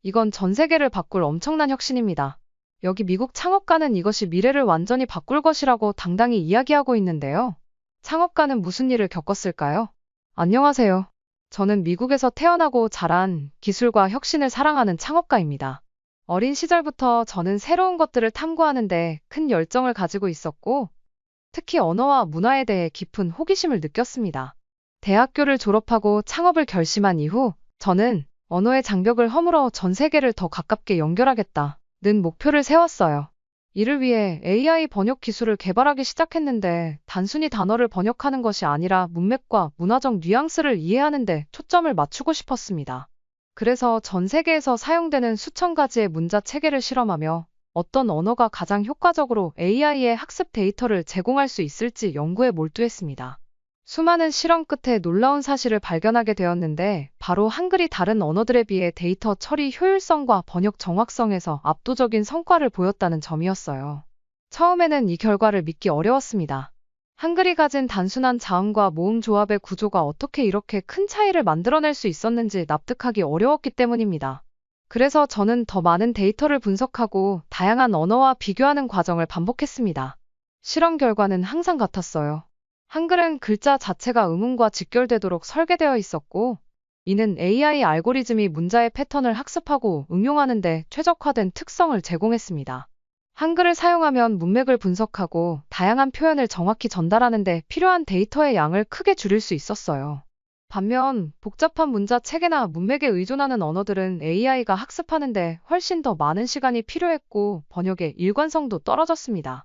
이건 전 세계를 바꿀 엄청난 혁신입니다. 여기 미국 창업가는 이것이 미래를 완전히 바꿀 것이라고 당당히 이야기하고 있는데요. 창업가는 무슨 일을 겪었을까요? 안녕하세요. 저는 미국에서 태어나고 자란 기술과 혁신을 사랑하는 창업가입니다. 어린 시절부터 저는 새로운 것들을 탐구하는데 큰 열정을 가지고 있었고, 특히 언어와 문화에 대해 깊은 호기심을 느꼈습니다. 대학교를 졸업하고 창업을 결심한 이후, 저는 언어의 장벽을 허물어 전 세계를 더 가깝게 연결하겠다는 목표를 세웠어요. 이를 위해 AI 번역 기술을 개발하기 시작했는데 단순히 단어를 번역하는 것이 아니라 문맥과 문화적 뉘앙스를 이해하는 데 초점을 맞추고 싶었습니다. 그래서 전 세계에서 사용되는 수천 가지의 문자 체계를 실험하며 어떤 언어가 가장 효과적으로 AI의 학습 데이터를 제공할 수 있을지 연구에 몰두했습니다. 수많은 실험 끝에 놀라운 사실을 발견하게 되었는데 바로 한글이 다른 언어들에 비해 데이터 처리 효율성과 번역 정확성에서 압도적인 성과를 보였다는 점이었어요. 처음에는 이 결과를 믿기 어려웠습니다. 한글이 가진 단순한 자음과 모음 조합의 구조가 어떻게 이렇게 큰 차이를 만들어낼 수 있었는지 납득하기 어려웠기 때문입니다. 그래서 저는 더 많은 데이터를 분석하고 다양한 언어와 비교하는 과정을 반복했습니다. 실험 결과는 항상 같았어요. 한글은 글자 자체가 음운과 직결되도록 설계되어 있었고, 이는 AI 알고리즘이 문자의 패턴을 학습하고 응용하는 데 최적화된 특성을 제공했습니다. 한글을 사용하면 문맥을 분석하고 다양한 표현을 정확히 전달하는 데 필요한 데이터의 양을 크게 줄일 수 있었어요. 반면 복잡한 문자 체계나 문맥에 의존하는 언어들은 AI가 학습하는데 훨씬 더 많은 시간이 필요했고 번역의 일관성도 떨어졌습니다.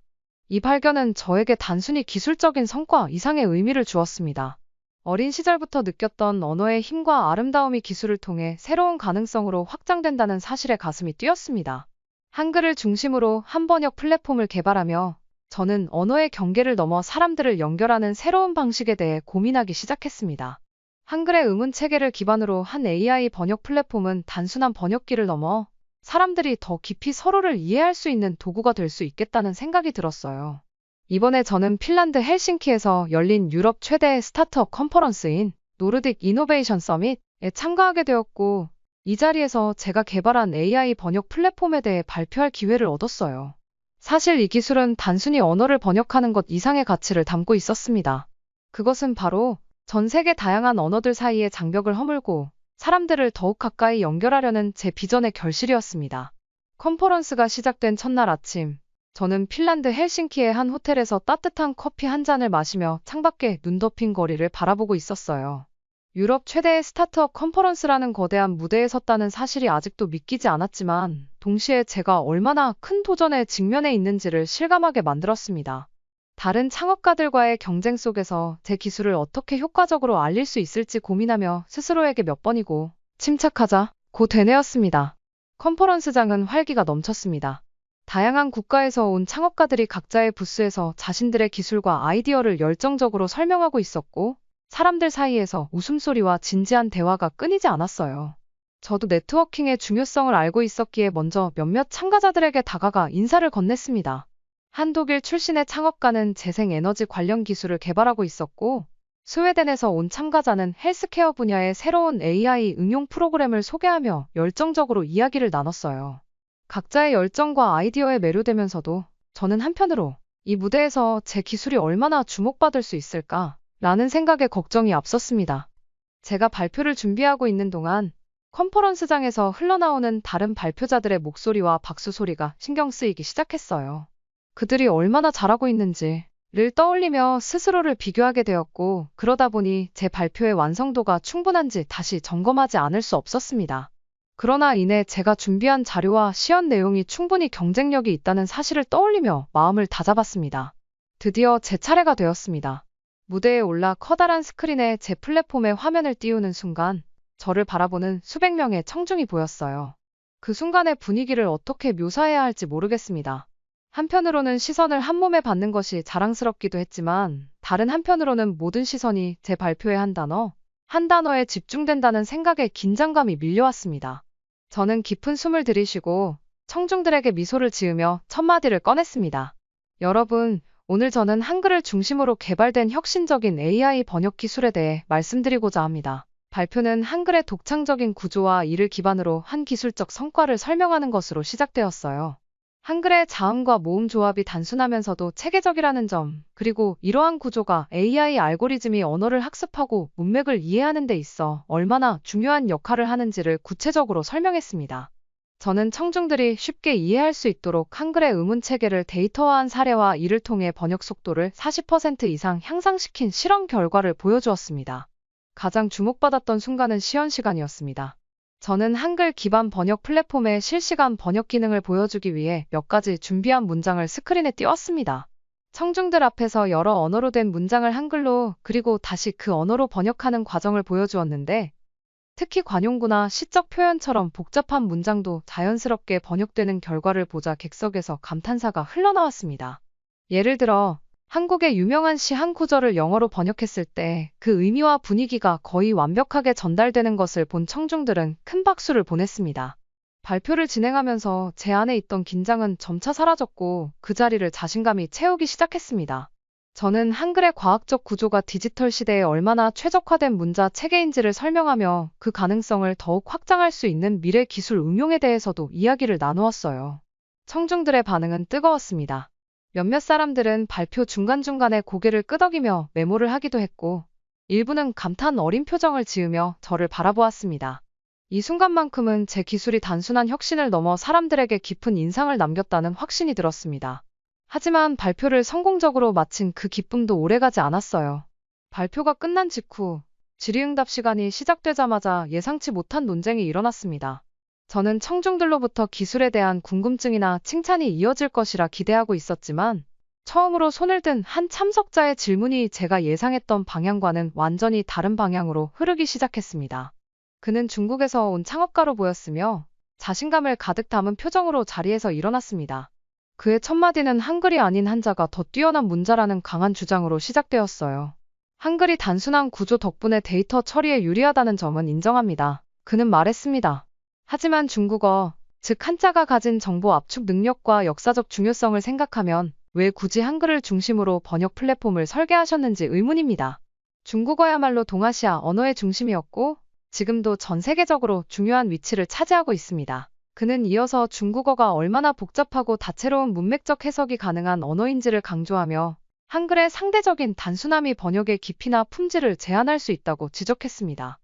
이 발견은 저에게 단순히 기술적인 성과 이상의 의미를 주었습니다. 어린 시절부터 느꼈던 언어의 힘과 아름다움이 기술을 통해 새로운 가능성으로 확장된다는 사실에 가슴이 뛰었습니다. 한글을 중심으로 한 번역 플랫폼을 개발하며 저는 언어의 경계를 넘어 사람들을 연결하는 새로운 방식에 대해 고민하기 시작했습니다. 한글의 음운 체계를 기반으로 한 AI 번역 플랫폼은 단순한 번역기를 넘어 사람들이 더 깊이 서로를 이해할 수 있는 도구가 될 수 있겠다는 생각이 들었어요. 이번에 저는 핀란드 헬싱키에서 열린 유럽 최대 스타트업 컨퍼런스인 노르딕 이노베이션 서밋에 참가하게 되었고, 이 자리에서 제가 개발한 AI 번역 플랫폼에 대해 발표할 기회를 얻었어요. 사실 이 기술은 단순히 언어를 번역하는 것 이상의 가치를 담고 있었습니다. 그것은 바로 전 세계 다양한 언어들 사이의 장벽을 허물고 사람들을 더욱 가까이 연결하려는 제 비전의 결실이었습니다. 컨퍼런스가 시작된 첫날 아침, 저는 핀란드 헬싱키의 한 호텔에서 따뜻한 커피 한 잔을 마시며 창밖에 눈 덮인 거리를 바라보고 있었어요. 유럽 최대의 스타트업 컨퍼런스라는 거대한 무대에 섰다는 사실이 아직도 믿기지 않았지만 동시에 제가 얼마나 큰 도전에 직면해 있는지를 실감하게 만들었습니다. 다른 창업가들과의 경쟁 속에서 제 기술을 어떻게 효과적으로 알릴 수 있을지 고민하며 스스로에게 몇 번이고 침착하자 고 되뇌었습니다. 컨퍼런스장은 활기가 넘쳤습니다. 다양한 국가에서 온 창업가들이 각자의 부스에서 자신들의 기술과 아이디어를 열정적으로 설명하고 있었고, 사람들 사이에서 웃음소리와 진지한 대화가 끊이지 않았어요. 저도 네트워킹의 중요성을 알고 있었기에 먼저 몇몇 참가자들에게 다가가 인사를 건넸습니다. 한 독일 출신의 창업가는 재생에너지 관련 기술을 개발하고 있었고, 스웨덴에서 온 참가자는 헬스케어 분야의 새로운 AI 응용 프로그램을 소개하며 열정적으로 이야기를 나눴어요. 각자의 열정과 아이디어에 매료되면서도 저는 한편으로 이 무대에서 제 기술이 얼마나 주목받을 수 있을까 라는 생각에 걱정이 앞섰습니다. 제가 발표를 준비하고 있는 동안 컨퍼런스장에서 흘러나오는 다른 발표자들의 목소리와 박수 소리가 신경 쓰이기 시작했어요. 그들이 얼마나 잘하고 있는지를 떠올리며 스스로를 비교하게 되었고, 그러다 보니 제 발표의 완성도가 충분한지 다시 점검하지 않을 수 없었습니다. 그러나 이내 제가 준비한 자료와 시연 내용이 충분히 경쟁력이 있다는 사실을 떠올리며 마음을 다잡았습니다. 드디어 제 차례가 되었습니다. 무대에 올라 커다란 스크린에 제 플랫폼의 화면을 띄우는 순간 저를 바라보는 수백 명의 청중이 보였어요. 그 순간의 분위기를 어떻게 묘사해야 할지 모르겠습니다. 한편으로는 시선을 한 몸에 받는 것이 자랑스럽기도 했지만 다른 한편으로는 모든 시선이 제 발표의 한 단어에 집중된다는 생각에 긴장감이 밀려왔습니다. 저는 깊은 숨을 들이쉬고 청중들에게 미소를 지으며 첫 마디를 꺼냈습니다. 여러분, 오늘 저는 한글을 중심으로 개발된 혁신적인 AI 번역 기술에 대해 말씀드리고자 합니다. 발표는 한글의 독창적인 구조와 이를 기반으로 한 기술적 성과를 설명하는 것으로 시작되었어요. 한글의 자음과 모음 조합이 단순하면서도 체계적이라는 점, 그리고 이러한 구조가 AI 알고리즘이 언어를 학습하고 문맥을 이해하는 데 있어 얼마나 중요한 역할을 하는지를 구체적으로 설명했습니다. 저는 청중들이 쉽게 이해할 수 있도록 한글의 의문 체계를 데이터화한 사례와 이를 통해 번역 속도를 40% 이상 향상시킨 실험 결과를 보여주었습니다. 가장 주목받았던 순간은 시연 시간이었습니다. 저는 한글 기반 번역 플랫폼의 실시간 번역 기능을 보여주기 위해 몇 가지 준비한 문장을 스크린에 띄웠습니다. 청중들 앞에서 여러 언어로 된 문장을 한글로 그리고 다시 그 언어로 번역하는 과정을 보여주었는데, 특히 관용구나 시적 표현처럼 복잡한 문장도 자연스럽게 번역되는 결과를 보자 객석에서 감탄사가 흘러나왔습니다. 예를 들어 한국의 유명한 시 한 구절을 영어로 번역했을 때 그 의미와 분위기가 거의 완벽하게 전달되는 것을 본 청중들은 큰 박수를 보냈습니다. 발표를 진행하면서 제 안에 있던 긴장은 점차 사라졌고 그 자리를 자신감이 채우기 시작했습니다. 저는 한글의 과학적 구조가 디지털 시대에 얼마나 최적화된 문자 체계인지를 설명하며 그 가능성을 더욱 확장할 수 있는 미래 기술 응용에 대해서도 이야기를 나누었어요. 청중들의 반응은 뜨거웠습니다. 몇몇 사람들은 발표 중간중간에 고개를 끄덕이며 메모를 하기도 했고, 일부는 감탄 어린 표정을 지으며 저를 바라보았습니다. 이 순간만큼은 제 기술이 단순한 혁신을 넘어 사람들에게 깊은 인상을 남겼다는 확신이 들었습니다. 하지만 발표를 성공적으로 마친 그 기쁨도 오래가지 않았어요. 발표가 끝난 직후 질의응답 시간이 시작되자마자 예상치 못한 논쟁이 일어났습니다. 저는 청중들로부터 기술에 대한 궁금증이나 칭찬이 이어질 것이라 기대하고 있었지만, 처음으로 손을 든 한 참석자의 질문이 제가 예상했던 방향과는 완전히 다른 방향으로 흐르기 시작했습니다. 그는 중국에서 온 창업가로 보였으며 자신감을 가득 담은 표정으로 자리에서 일어났습니다. 그의 첫 마디는 한글이 아닌 한자가 더 뛰어난 문자라는 강한 주장으로 시작되었어요. 한글이 단순한 구조 덕분에 데이터 처리에 유리하다는 점은 인정합니다. 그는 말했습니다. 하지만 중국어, 즉 한자가 가진 정보 압축 능력과 역사적 중요성을 생각하면 왜 굳이 한글을 중심으로 번역 플랫폼을 설계하셨는지 의문입니다. 중국어야말로 동아시아 언어의 중심이었고 지금도 전 세계적으로 중요한 위치를 차지하고 있습니다. 그는 이어서 중국어가 얼마나 복잡하고 다채로운 문맥적 해석이 가능한 언어인지를 강조하며 한글의 상대적인 단순함이 번역의 깊이나 품질을 제한할 수 있다고 지적했습니다.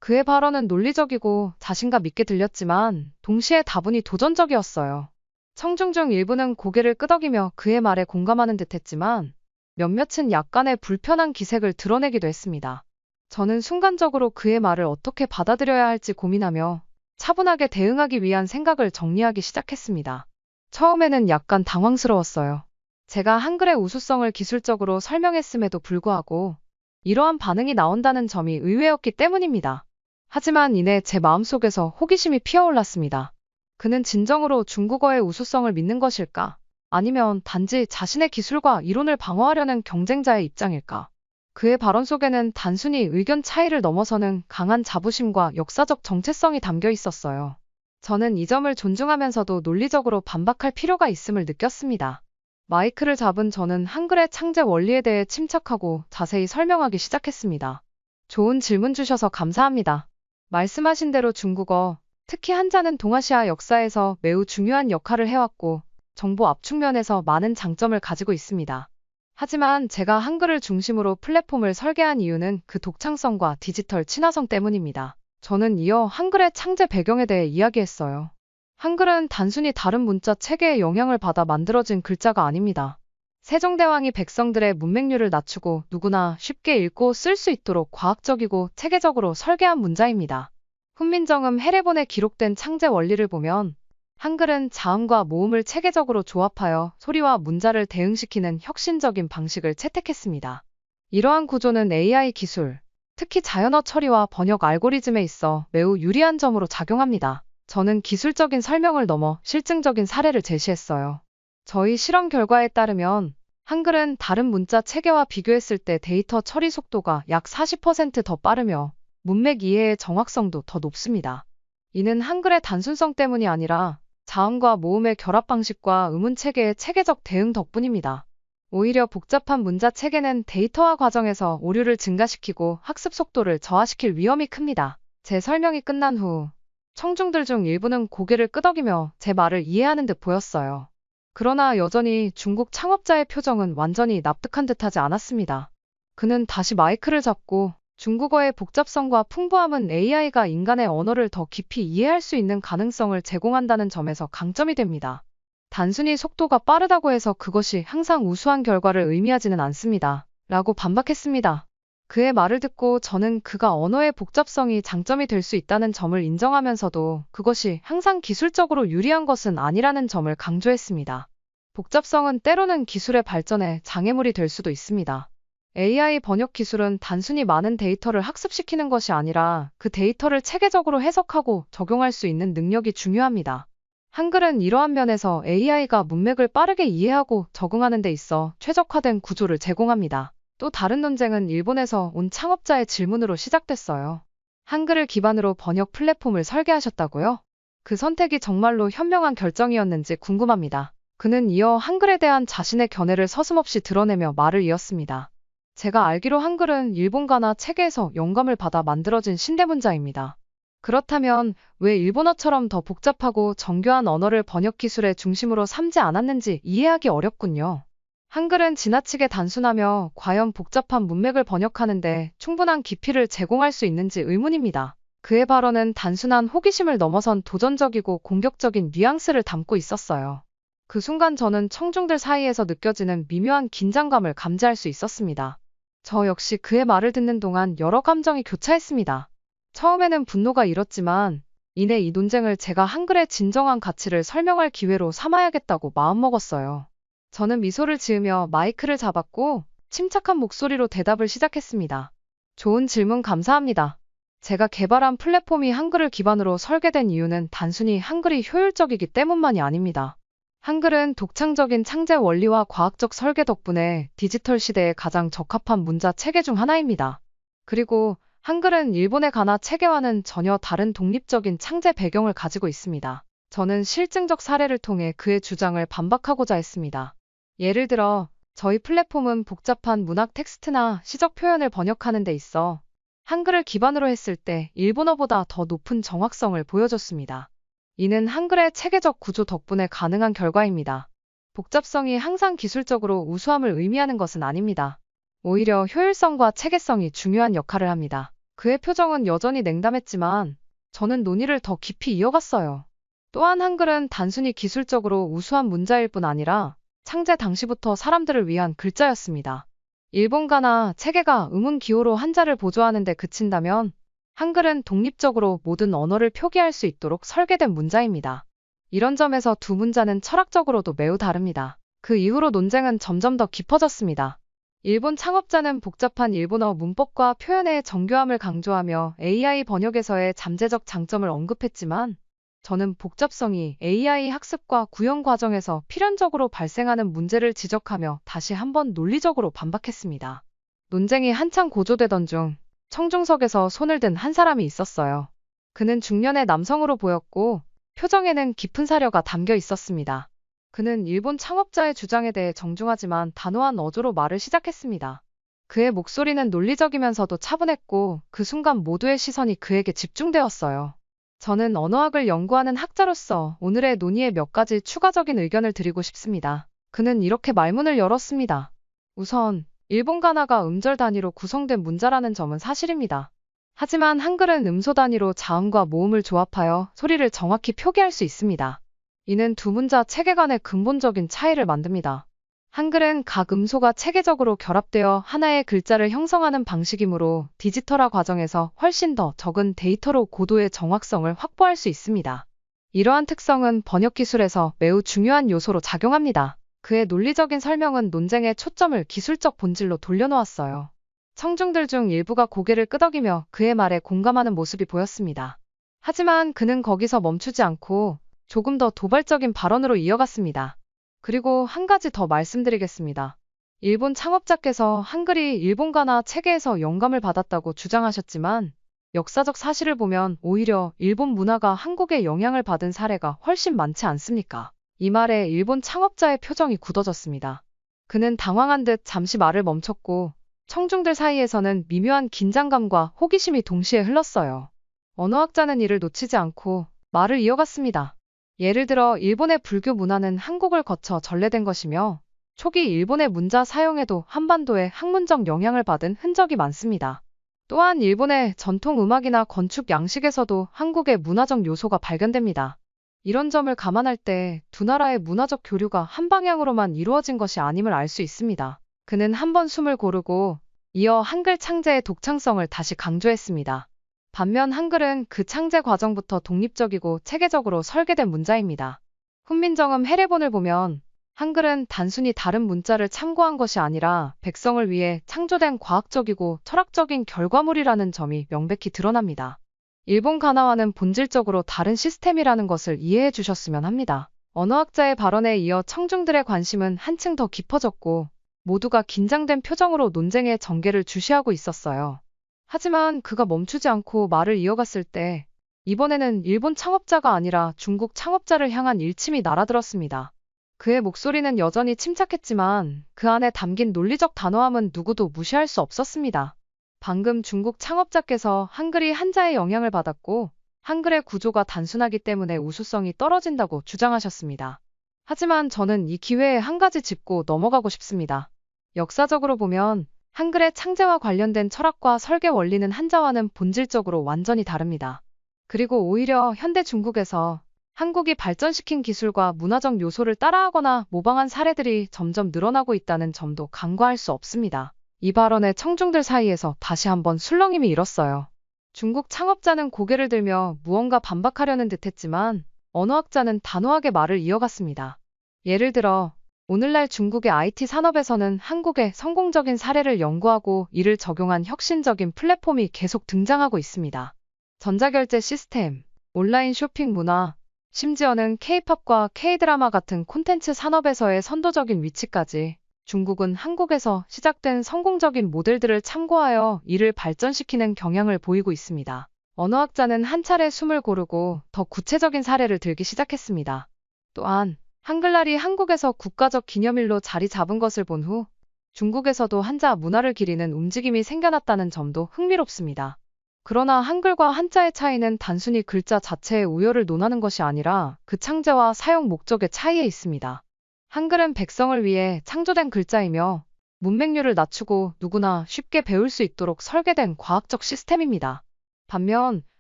그의 발언은 논리적이고 자신감 있게 들렸지만 동시에 다분히 도전적이었어요. 청중 중 일부는 고개를 끄덕이며 그의 말에 공감하는 듯했지만 몇몇은 약간의 불편한 기색을 드러내기도 했습니다. 저는 순간적으로 그의 말을 어떻게 받아들여야 할지 고민하며 차분하게 대응하기 위한 생각을 정리하기 시작했습니다. 처음에는 약간 당황스러웠어요. 제가 한글의 우수성을 기술적으로 설명했음에도 불구하고 이러한 반응이 나온다는 점이 의외였기 때문입니다. 하지만 이내 제 마음속에서 호기심이 피어올랐습니다. 그는 진정으로 중국어의 우수성을 믿는 것일까? 아니면 단지 자신의 기술과 이론을 방어하려는 경쟁자의 입장일까? 그의 발언 속에는 단순히 의견 차이를 넘어서는 강한 자부심과 역사적 정체성이 담겨 있었어요. 저는 이 점을 존중하면서도 논리적으로 반박할 필요가 있음을 느꼈습니다. 마이크를 잡은 저는 한글의 창제 원리에 대해 침착하고 자세히 설명하기 시작했습니다. 좋은 질문 주셔서 감사합니다. 말씀하신 대로 중국어, 특히 한자는 동아시아 역사에서 매우 중요한 역할을 해왔고 정보 압축 면에서 많은 장점을 가지고 있습니다. 하지만 제가 한글을 중심으로 플랫폼을 설계한 이유는 그 독창성과 디지털 친화성 때문입니다. 저는 이어 한글의 창제 배경에 대해 이야기했어요. 한글은 단순히 다른 문자 체계의 영향을 받아 만들어진 글자가 아닙니다. 세종대왕이 백성들의 문맹률을 낮추고 누구나 쉽게 읽고 쓸 수 있도록 과학적이고 체계적으로 설계한 문자입니다. 훈민정음 해례본에 기록된 창제 원리를 보면 한글은 자음과 모음을 체계적으로 조합하여 소리와 문자를 대응시키는 혁신적인 방식을 채택했습니다. 이러한 구조는 AI 기술, 특히 자연어 처리와 번역 알고리즘에 있어 매우 유리한 점으로 작용합니다. 저는 기술적인 설명을 넘어 실증적인 사례를 제시했어요. 저희 실험 결과에 따르면 한글은 다른 문자 체계와 비교했을 때 데이터 처리 속도가 약 40% 더 빠르며 문맥 이해의 정확성도 더 높습니다. 이는 한글의 단순성 때문이 아니라 자음과 모음의 결합 방식과 의문 체계의 체계적 대응 덕분입니다. 오히려 복잡한 문자 체계는 데이터화 과정에서 오류를 증가시키고 학습 속도를 저하시킬 위험이 큽니다. 제 설명이 끝난 후 청중들 중 일부는 고개를 끄덕이며 제 말을 이해하는 듯 보였어요. 그러나 여전히 중국 창업자의 표정은 완전히 납득한 듯하지 않았습니다. 그는 다시 마이크를 잡고 중국어의 복잡성과 풍부함은 AI가 인간의 언어를 더 깊이 이해할 수 있는 가능성을 제공한다는 점에서 강점이 됩니다. 단순히 속도가 빠르다고 해서 그것이 항상 우수한 결과를 의미하지는 않습니다. 라고 반박했습니다. 그의 말을 듣고 저는 그가 언어의 복잡성이 장점이 될 수 있다는 점을 인정하면서도 그것이 항상 기술적으로 유리한 것은 아니라는 점을 강조했습니다. 복잡성은 때로는 기술의 발전에 장애물이 될 수도 있습니다. AI 번역 기술은 단순히 많은 데이터를 학습시키는 것이 아니라 그 데이터를 체계적으로 해석하고 적용할 수 있는 능력이 중요합니다. 한글은 이러한 면에서 AI가 문맥을 빠르게 이해하고 적응하는 데 있어 최적화된 구조를 제공합니다. 또 다른 논쟁은 일본에서 온 창업자의 질문으로 시작됐어요. 한글을 기반으로 번역 플랫폼을 설계하셨다고요? 그 선택이 정말로 현명한 결정이었는지 궁금합니다. 그는 이어 한글에 대한 자신의 견해를 서슴없이 드러내며 말을 이었습니다. 제가 알기로 한글은 일본 가나 체계에서 영감을 받아 만들어진 신대문자입니다. 그렇다면 왜 일본어처럼 더 복잡하고 정교한 언어를 번역 기술의 중심으로 삼지 않았는지 이해하기 어렵군요. 한글은 지나치게 단순하며 과연 복잡한 문맥을 번역하는데 충분한 깊이를 제공할 수 있는지 의문입니다. 그의 발언은 단순한 호기심을 넘어선 도전적이고 공격적인 뉘앙스를 담고 있었어요. 그 순간 저는 청중들 사이에서 느껴지는 미묘한 긴장감을 감지할 수 있었습니다. 저 역시 그의 말을 듣는 동안 여러 감정이 교차했습니다. 처음에는 분노가 일었지만 이내 이 논쟁을 제가 한글의 진정한 가치를 설명할 기회로 삼아야겠다고 마음먹었어요. 저는 미소를 지으며 마이크를 잡았고 침착한 목소리로 대답을 시작했습니다. 좋은 질문 감사합니다. 제가 개발한 플랫폼이 한글을 기반으로 설계된 이유는 단순히 한글이 효율적이기 때문만이 아닙니다. 한글은 독창적인 창제 원리와 과학적 설계 덕분에 디지털 시대에 가장 적합한 문자 체계 중 하나입니다. 그리고 한글은 일본의 가나 체계와는 전혀 다른 독립적인 창제 배경을 가지고 있습니다. 저는 실증적 사례를 통해 그의 주장을 반박하고자 했습니다. 예를 들어 저희 플랫폼은 복잡한 문학 텍스트나 시적 표현을 번역하는 데 있어 한글을 기반으로 했을 때 일본어보다 더 높은 정확성을 보여줬습니다. 이는 한글의 체계적 구조 덕분에 가능한 결과입니다. 복잡성이 항상 기술적으로 우수함을 의미하는 것은 아닙니다. 오히려 효율성과 체계성이 중요한 역할을 합니다. 그의 표정은 여전히 냉담했지만 저는 논의를 더 깊이 이어갔어요. 또한 한글은 단순히 기술적으로 우수한 문자일 뿐 아니라 창제 당시부터 사람들을 위한 글자였습니다. 일본 가나 체계가 음운 기호로 한자를 보조하는 데 그친다면 한글은 독립적으로 모든 언어를 표기할 수 있도록 설계된 문자입니다. 이런 점에서 두 문자는 철학적으로도 매우 다릅니다. 그 이후로 논쟁은 점점 더 깊어졌습니다. 일본 창업자는 복잡한 일본어 문법과 표현의 정교함을 강조하며 AI 번역에서의 잠재적 장점을 언급했지만 저는 복잡성이 AI 학습과 구현 과정에서 필연적으로 발생하는 문제를 지적하며 다시 한번 논리적으로 반박했습니다. 논쟁이 한창 고조되던 중 청중석에서 손을 든 한 사람이 있었어요. 그는 중년의 남성으로 보였고 표정에는 깊은 사려가 담겨 있었습니다. 그는 일본 창업자의 주장에 대해 정중하지만 단호한 어조로 말을 시작했습니다. 그의 목소리는 논리적이면서도 차분했고 그 순간 모두의 시선이 그에게 집중되었어요. 저는 언어학을 연구하는 학자로서 오늘의 논의에 몇 가지 추가적인 의견을 드리고 싶습니다. 그는 이렇게 말문을 열었습니다. 우선 일본 가나가 음절 단위로 구성된 문자라는 점은 사실입니다. 하지만 한글은 음소 단위로 자음과 모음을 조합하여 소리를 정확히 표기할 수 있습니다. 이는 두 문자 체계 간의 근본적인 차이를 만듭니다. 한글은 각 음소가 체계적으로 결합되어 하나의 글자를 형성하는 방식이므로 디지털화 과정에서 훨씬 더 적은 데이터로 고도의 정확성을 확보할 수 있습니다. 이러한 특성은 번역 기술에서 매우 중요한 요소로 작용합니다. 그의 논리적인 설명은 논쟁의 초점을 기술적 본질로 돌려놓았어요. 청중들 중 일부가 고개를 끄덕이며 그의 말에 공감하는 모습이 보였습니다. 하지만 그는 거기서 멈추지 않고 조금 더 도발적인 발언으로 이어갔습니다. 그리고 한 가지 더 말씀드리겠습니다. 일본 창업자께서 한글이 일본 가나 체계에서 영감을 받았다고 주장하셨지만 역사적 사실을 보면 오히려 일본 문화가 한국에 영향을 받은 사례가 훨씬 많지 않습니까? 이 말에 일본 창업자의 표정이 굳어졌습니다. 그는 당황한 듯 잠시 말을 멈췄고 청중들 사이에서는 미묘한 긴장감과 호기심이 동시에 흘렀어요. 언어학자는 이를 놓치지 않고 말을 이어갔습니다. 예를 들어 일본의 불교 문화는 한국을 거쳐 전래된 것이며 초기 일본의 문자 사용에도 한반도의 학문적 영향을 받은 흔적이 많습니다. 또한 일본의 전통 음악이나 건축 양식에서도 한국의 문화적 요소가 발견됩니다. 이런 점을 감안할 때 두 나라의 문화적 교류가 한 방향으로만 이루어진 것이 아님을 알 수 있습니다. 그는 한 번 숨을 고르고 이어 한글 창제의 독창성을 다시 강조했습니다. 반면 한글은 그 창제 과정부터 독립적이고 체계적으로 설계된 문자입니다. 훈민정음 해례본을 보면 한글은 단순히 다른 문자를 참고한 것이 아니라 백성을 위해 창조된 과학적이고 철학적인 결과물이라는 점이 명백히 드러납니다. 일본 가나와는 본질적으로 다른 시스템이라는 것을 이해해 주셨으면 합니다. 언어학자의 발언에 이어 청중들의 관심은 한층 더 깊어졌고 모두가 긴장된 표정으로 논쟁의 전개를 주시하고 있었어요. 하지만 그가 멈추지 않고 말을 이어갔을 때 이번에는 일본 창업자가 아니라 중국 창업자를 향한 일침이 날아들었습니다. 그의 목소리는 여전히 침착했지만 그 안에 담긴 논리적 단호함은 누구도 무시할 수 없었습니다. 방금 중국 창업자께서 한글이 한자의 영향을 받았고 한글의 구조가 단순하기 때문에 우수성이 떨어진다고 주장하셨습니다. 하지만 저는 이 기회에 한 가지 짚고 넘어가고 싶습니다. 역사적으로 보면 한글의 창제와 관련된 철학과 설계 원리는 한자와는 본질적으로 완전히 다릅니다. 그리고 오히려 현대 중국에서 한국이 발전시킨 기술과 문화적 요소를 따라하거나 모방한 사례들이 점점 늘어나고 있다는 점도 간과할 수 없습니다. 이 발언에 청중들 사이에서 다시 한번 술렁임이 일었어요. 중국 창업자는 고개를 들며 무언가 반박하려는 듯했지만 언어학자는 단호하게 말을 이어갔습니다. 예를 들어 오늘날 중국의 IT 산업에서는 한국의 성공적인 사례를 연구하고 이를 적용한 혁신적인 플랫폼이 계속 등장하고 있습니다. 전자결제 시스템, 온라인 쇼핑 문화, 심지어는 K-팝과 K-드라마 같은 콘텐츠 산업에서의 선도적인 위치까지 중국은 한국에서 시작된 성공적인 모델들을 참고하여 이를 발전시키는 경향을 보이고 있습니다. 언어학자는 한 차례 숨을 고르고 더 구체적인 사례를 들기 시작했습니다. 또한 한글날이 한국에서 국가적 기념일로 자리 잡은 것을 본 후 중국에서도 한자 문화를 기리는 움직임이 생겨났다는 점도 흥미롭습니다. 그러나 한글과 한자의 차이는 단순히 글자 자체의 우열을 논하는 것이 아니라 그 창제와 사용 목적의 차이에 있습니다. 한글은 백성을 위해 창조된 글자이며 문맹률을 낮추고 누구나 쉽게 배울 수 있도록 설계된 과학적 시스템입니다. 반면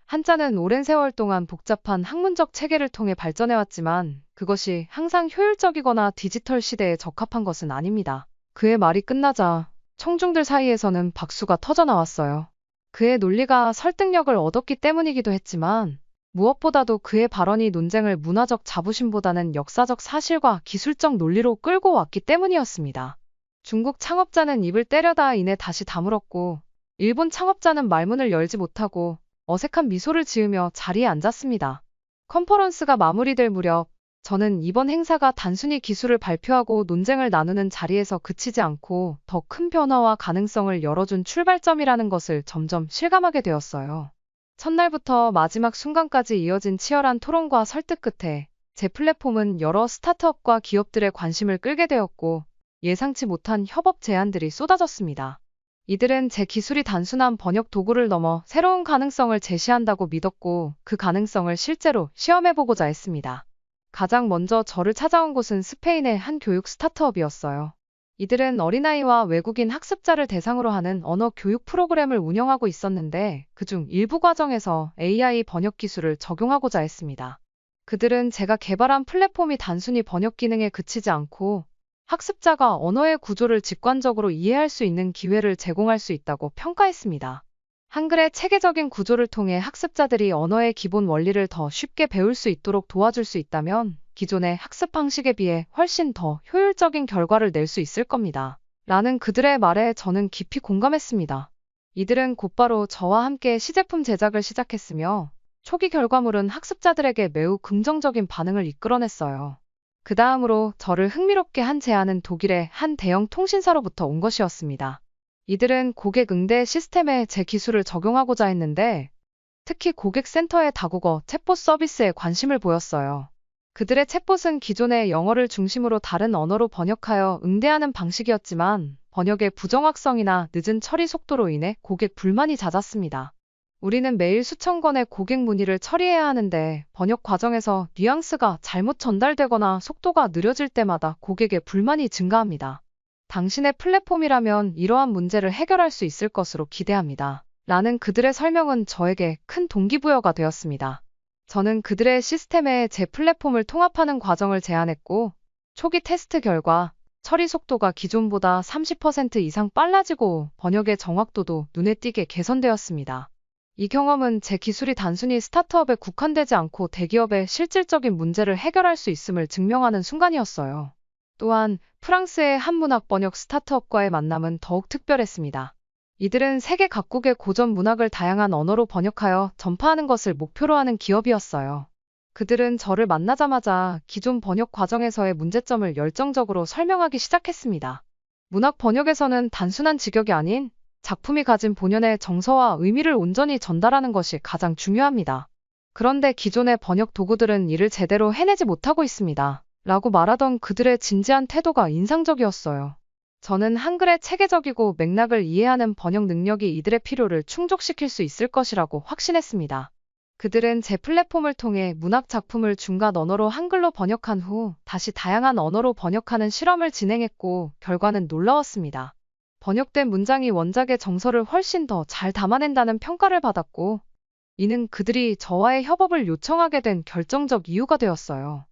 한자는 오랜 세월 동안 복잡한 학문적 체계를 통해 발전해왔지만 그것이 항상 효율적이거나 디지털 시대에 적합한 것은 아닙니다. 그의 말이 끝나자 청중들 사이에서는 박수가 터져나왔어요. 그의 논리가 설득력을 얻었기 때문이기도 했지만 무엇보다도 그의 발언이 논쟁을 문화적 자부심보다는 역사적 사실과 기술적 논리로 끌고 왔기 때문이었습니다. 중국 창업자는 입을 때려다 이내 다시 다물었고 일본 창업자는 말문을 열지 못하고 어색한 미소를 지으며 자리에 앉았습니다. 컨퍼런스가 마무리될 무렵 저는 이번 행사가 단순히 기술을 발표하고 논쟁을 나누는 자리에서 그치지 않고 더 큰 변화와 가능성을 열어준 출발점이라는 것을 점점 실감하게 되었어요. 첫날부터 마지막 순간까지 이어진 치열한 토론과 설득 끝에 제 플랫폼은 여러 스타트업과 기업들의 관심을 끌게 되었고 예상치 못한 협업 제안들이 쏟아졌습니다. 이들은 제 기술이 단순한 번역 도구를 넘어 새로운 가능성을 제시한다고 믿었고 그 가능성을 실제로 시험해보고자 했습니다. 가장 먼저 저를 찾아온 곳은 스페인의 한 교육 스타트업이었어요. 이들은 어린아이와 외국인 학습자를 대상으로 하는 언어 교육 프로그램을 운영하고 있었는데 그중 일부 과정에서 AI 번역 기술을 적용하고자 했습니다. 그들은 제가 개발한 플랫폼이 단순히 번역 기능에 그치지 않고 학습자가 언어의 구조를 직관적으로 이해할 수 있는 기회를 제공할 수 있다고 평가했습니다. 한글의 체계적인 구조를 통해 학습자들이 언어의 기본 원리를 더 쉽게 배울 수 있도록 도와줄 수 있다면 기존의 학습 방식에 비해 훨씬 더 효율적인 결과를 낼 수 있을 겁니다. 라는 그들의 말에 저는 깊이 공감했습니다. 이들은 곧바로 저와 함께 시제품 제작을 시작했으며 초기 결과물은 학습자들에게 매우 긍정적인 반응을 이끌어냈어요. 그 다음으로 저를 흥미롭게 한 제안은 독일의 한 대형 통신사로부터 온 것이었습니다. 이들은 고객 응대 시스템에 제 기술을 적용하고자 했는데 특히 고객센터의 다국어 챗봇 서비스에 관심을 보였어요. 그들의 챗봇은 기존의 영어를 중심으로 다른 언어로 번역하여 응대하는 방식이었지만 번역의 부정확성이나 늦은 처리 속도로 인해 고객 불만이 잦았습니다. 우리는 매일 수천 건의 고객 문의를 처리해야 하는데 번역 과정에서 뉘앙스가 잘못 전달되거나 속도가 느려질 때마다 고객의 불만이 증가합니다. 당신의 플랫폼이라면 이러한 문제를 해결할 수 있을 것으로 기대합니다. 라는 그들의 설명은 저에게 큰 동기부여가 되었습니다. 저는 그들의 시스템에 제 플랫폼을 통합하는 과정을 제안했고, 초기 테스트 결과 처리 속도가 기존보다 30% 이상 빨라지고 번역의 정확도도 눈에 띄게 개선되었습니다. 이 경험은 제 기술이 단순히 스타트업에 국한되지 않고 대기업의 실질적인 문제를 해결할 수 있음을 증명하는 순간이었어요. 또한 프랑스의 한 문학 번역 스타트업과의 만남은 더욱 특별했습니다. 이들은 세계 각국의 고전 문학을 다양한 언어로 번역하여 전파하는 것을 목표로 하는 기업이었어요. 그들은 저를 만나자마자 기존 번역 과정에서의 문제점을 열정적으로 설명하기 시작했습니다. 문학 번역에서는 단순한 직역이 아닌 작품이 가진 본연의 정서와 의미를 온전히 전달하는 것이 가장 중요합니다. 그런데 기존의 번역 도구들은 이를 제대로 해내지 못하고 있습니다. 라고 말하던 그들의 진지한 태도가 인상적이었어요. 저는 한글의 체계적이고 맥락을 이해하는 번역 능력이 이들의 필요를 충족시킬 수 있을 것이라고 확신했습니다. 그들은 제 플랫폼을 통해 문학 작품을 중간 언어로 한글로 번역한 후 다시 다양한 언어로 번역하는 실험을 진행했고 결과는 놀라웠습니다. 번역된 문장이 원작의 정서를 훨씬 더 잘 담아낸다는 평가를 받았고, 이는 그들이 저와의 협업을 요청하게 된 결정적 이유가 되었어요.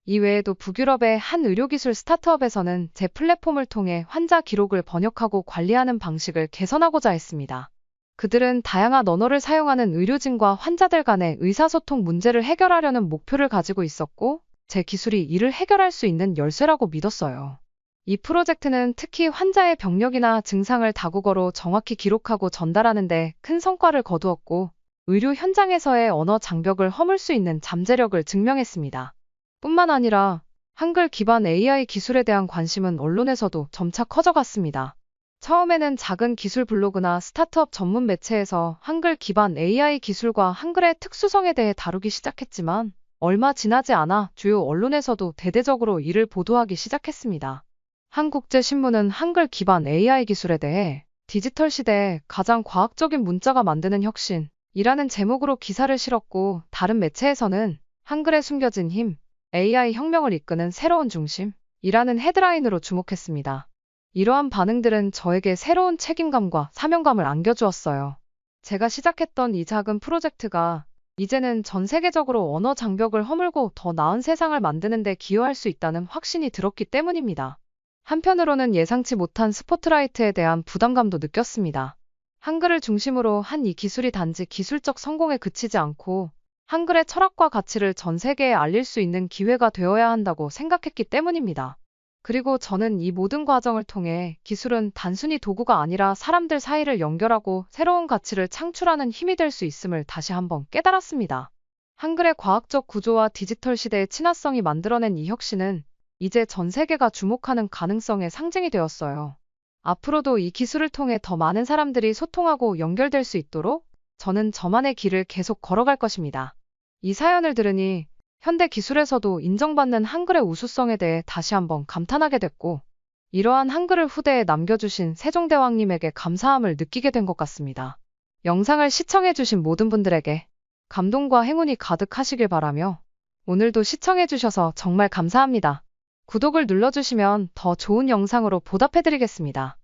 이외에도 북유럽의 한 의료기술 스타트업에서는 제 플랫폼을 통해 환자 기록을 번역하고 관리하는 방식을 개선하고자 했습니다. 그들은 다양한 언어를 사용하는 의료진과 환자들 간의 의사소통 문제를 해결하려는 목표를 가지고 있었고, 제 기술이 이를 해결할 수 있는 열쇠라고 믿었어요. 이 프로젝트는 특히 환자의 병력이나 증상을 다국어로 정확히 기록하고 전달하는 데 큰 성과를 거두었고, 의료 현장에서의 언어 장벽을 허물 수 있는 잠재력을 증명했습니다. 뿐만 아니라 한글 기반 AI 기술에 대한 관심은 언론에서도 점차 커져갔습니다. 처음에는 작은 기술 블로그나 스타트업 전문 매체에서 한글 기반 AI 기술과 한글의 특수성에 대해 다루기 시작했지만 얼마 지나지 않아 주요 언론에서도 대대적으로 이를 보도하기 시작했습니다. 한국제신문은 한글 기반 AI 기술에 대해 디지털 시대에 가장 과학적인 문자가 만드는 혁신이라는 제목으로 기사를 실었고, 다른 매체에서는 한글에 숨겨진 힘, AI 혁명을 이끄는 새로운 중심이라는 헤드라인으로 주목했습니다. 이러한 반응들은 저에게 새로운 책임감과 사명감을 안겨주었어요. 제가 시작했던 이 작은 프로젝트가 이제는 전 세계적으로 언어 장벽을 허물고 더 나은 세상을 만드는 데 기여할 수 있다는 확신이 들었기 때문입니다. 한편으로는 예상치 못한 스포트라이트에 대한 부담감도 느꼈습니다. 한글을 중심으로 한 이 기술이 단지 기술적 성공에 그치지 않고 한글의 철학과 가치를 전 세계에 알릴 수 있는 기회가 되어야 한다고 생각했기 때문입니다. 그리고 저는 이 모든 과정을 통해 기술은 단순히 도구가 아니라 사람들 사이를 연결하고 새로운 가치를 창출하는 힘이 될 수 있음을 다시 한번 깨달았습니다. 한글의 과학적 구조와 디지털 시대의 친화성이 만들어낸 이 혁신은 이제 전 세계가 주목하는 가능성의 상징이 되었어요. 앞으로도 이 기술을 통해 더 많은 사람들이 소통하고 연결될 수 있도록 저는 저만의 길을 계속 걸어갈 것입니다. 이 사연을 들으니 현대 기술에서도 인정받는 한글의 우수성에 대해 다시 한번 감탄하게 됐고, 이러한 한글을 후대에 남겨주신 세종대왕님에게 감사함을 느끼게 된 것 같습니다. 영상을 시청해주신 모든 분들에게 감동과 행운이 가득하시길 바라며 오늘도 시청해주셔서 정말 감사합니다. 구독을 눌러주시면 더 좋은 영상으로 보답해드리겠습니다.